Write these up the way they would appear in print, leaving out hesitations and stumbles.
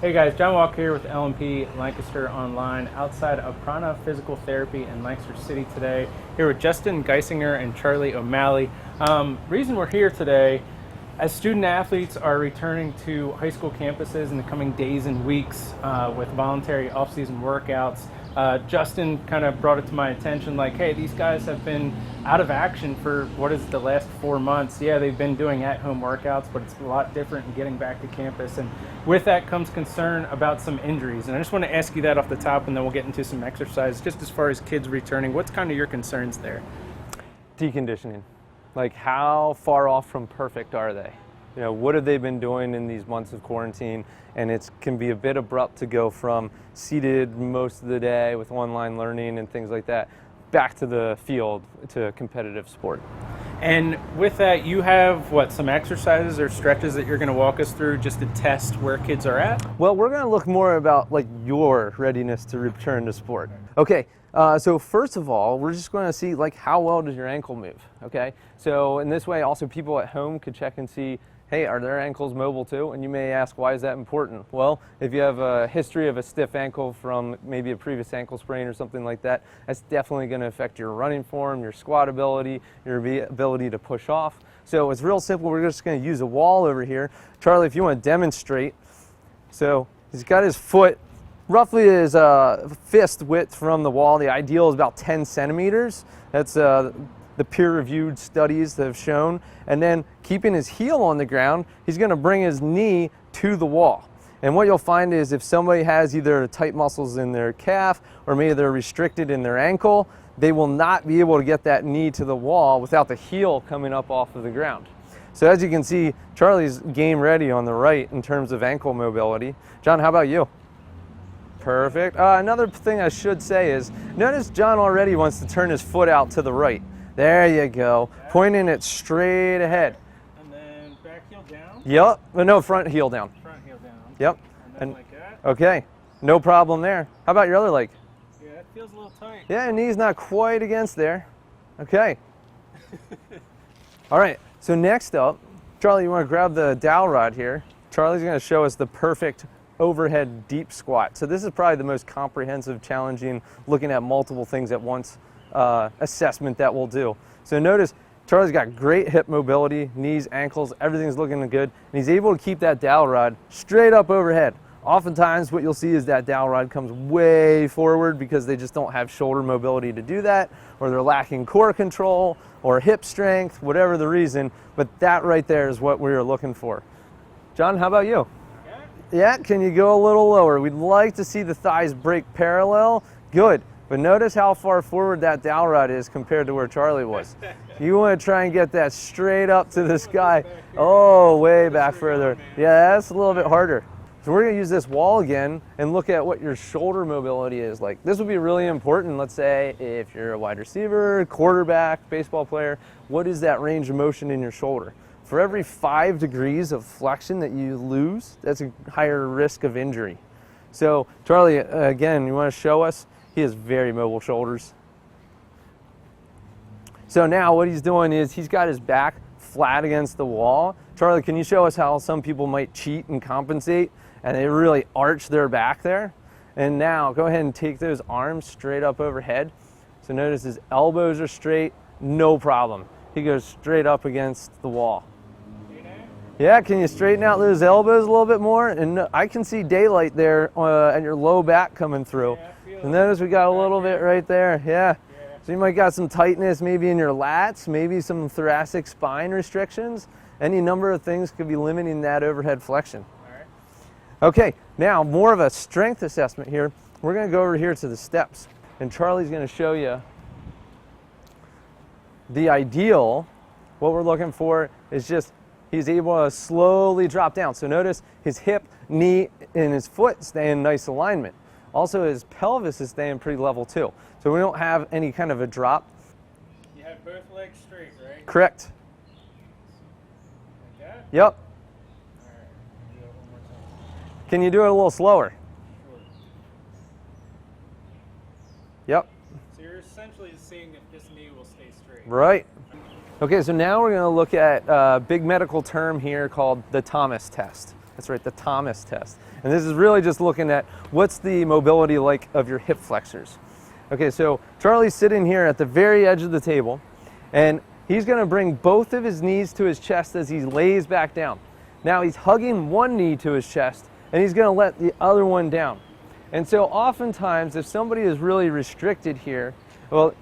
Hey guys, John Walker here with L&P Lancaster Online outside of Prana Physical Therapy in Lancaster City today. Here with Justin Geissinger and Charlie O'Malley. Reason we're here today, as student athletes are returning to high school campuses in the coming days and weeks with voluntary off-season workouts, Justin kind of brought it to my attention like, hey, these guys have been out of action for what is the last 4 months. Yeah, they've been doing at-home workouts, but it's a lot different in getting back to campus. And with that comes concern about some injuries. And I just want to ask you that off the top, and then we'll get into some exercise. Just as far as kids returning, what's kind of your concerns there? Deconditioning. Like, how far off from perfect are they? You know, what have they been doing in these months of quarantine? And it can be a bit abrupt to go from seated most of the day with online learning and things like that back to the field to competitive sport. And with that, you have, what, some exercises or stretches that you're going to walk us through just to test where kids are at? Well, we're going to look more about like your readiness to return to sport. Okay, so first of all, we're just going to see like how well does your ankle move, okay? So in this way, also people at home could check and see, hey, are their ankles mobile too? And you may ask, why is that important? Well, if you have a history of a stiff ankle from maybe a previous ankle sprain or something like that, that's definitely going to affect your running form, your squat ability, your ability to push off. So it's real simple. We're just going to use a wall over here. Charlie, if you want to demonstrate. So he's got his foot roughly his fist width from the wall. The ideal is about 10 centimeters. That's the peer-reviewed studies that have shown. And then keeping his heel on the ground, he's going to bring his knee to the wall. And what you'll find is if somebody has either tight muscles in their calf or maybe they're restricted in their ankle, they will not be able to get that knee to the wall without the heel coming up off of the ground. So as you can see, Charlie's game ready on the right in terms of ankle mobility. John, how about you? Perfect. Another thing I should say is, notice John already wants to turn his foot out to the right. There you go. Pointing it straight ahead. And then back heel down? Yep. No, front heel down. Front heel down. Yep. And then like that? Okay. No problem there. How about your other leg? Yeah, it feels a little tight. Yeah, knee's not quite against there. Okay. All right. So next up, Charlie, you want to grab the dowel rod here. Charlie's going to show us the perfect overhead deep squat. So this is probably the most comprehensive, challenging, looking at multiple things at once assessment that we'll do. So notice Charlie's got great hip mobility, knees, ankles, everything's looking good, and he's able to keep that dowel rod straight up overhead. Oftentimes what you'll see is that dowel rod comes way forward because they just don't have shoulder mobility to do that, or they're lacking core control or hip strength, whatever the reason, but that right there is what we are looking for. John, how about you? Yeah, can you go a little lower? We'd like to see the thighs break parallel. Good. But notice how far forward that dowel rod is compared to where Charlie was. You want to try and get that straight up to the sky. Oh, way back further. Yeah, that's a little bit harder. So we're going to use this wall again and look at what your shoulder mobility is like. This will be really important, let's say, if you're a wide receiver, quarterback, baseball player. What is that range of motion in your shoulder? For every 5 degrees of flexion that you lose, that's a higher risk of injury. So, Charlie, again, you want to show us? He has very mobile shoulders. So now what he's doing is he's got his back flat against the wall. Charlie, can you show us how some people might cheat and compensate and they really arch their back there? And now go ahead and take those arms straight up overhead. So notice his elbows are straight, no problem. He goes straight up against the wall. Yeah, can you straighten out those elbows a little bit more? And I can see daylight there and your low back coming through. And notice we got a little bit right there, yeah. So you might got some tightness maybe in your lats, maybe some thoracic spine restrictions. Any number of things could be limiting that overhead flexion. Okay, now more of a strength assessment here. We're going to go over here to the steps. And Charlie's going to show you the ideal. What we're looking for is just he's able to slowly drop down. So notice his hip, knee, and his foot stay in nice alignment. Also, his pelvis is staying pretty level too. So we don't have any kind of a drop. You have both legs straight, right? Correct. Like that? Yep. All right, do that one more time. Can you do it a little slower? Sure. Yep. So you're essentially seeing if this knee will stay straight. Right. Okay, so now we're going to look at a big medical term here called the Thomas test. That's right, the Thomas test. And this is really just looking at what's the mobility like of your hip flexors. Okay, so Charlie's sitting here at the very edge of the table, and he's gonna bring both of his knees to his chest as he lays back down. Now he's hugging one knee to his chest, and he's gonna let the other one down. And so oftentimes, if somebody is really restricted here, well,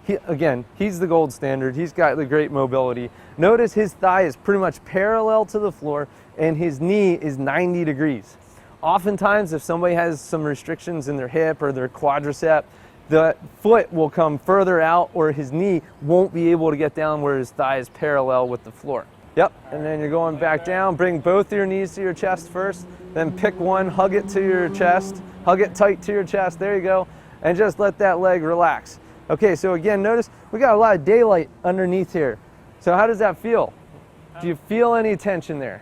he's the gold standard. He's got the great mobility. Notice his thigh is pretty much parallel to the floor, and his knee is 90 degrees. Oftentimes, if somebody has some restrictions in their hip or their quadricep, the foot will come further out, or his knee won't be able to get down where his thigh is parallel with the floor. Yep, and then you're going back down. Bring both of your knees to your chest first, then pick one, hug it to your chest, hug it tight to your chest, there you go, and just let that leg relax. Okay, so again, notice we got a lot of daylight underneath here. So how does that feel? Do you feel any tension there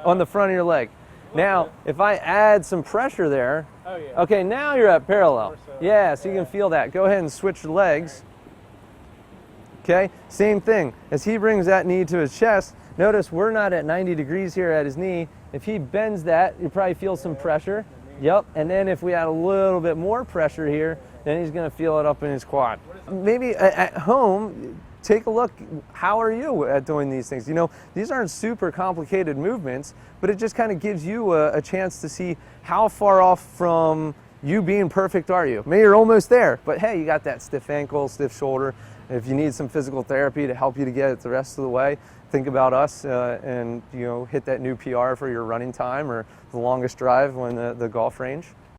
on the front of your leg? Now, if I add some pressure there, okay, now you're at parallel. Yeah, so you can feel that. Go ahead and switch your legs. Okay, same thing. As he brings that knee to his chest, notice we're not at 90 degrees here at his knee. If he bends that, you probably feel some pressure. Yep, and then if we add a little bit more pressure here, then he's gonna feel it up in his quad. Maybe at home, take a look, how are you at doing these things? You know, these aren't super complicated movements, but it just kind of gives you a chance to see how far off from you being perfect are you. Maybe you're almost there, but hey, you got that stiff ankle, stiff shoulder. If you need some physical therapy to help you to get it the rest of the way, think about us and hit that new PR for your running time or the longest drive on the golf range.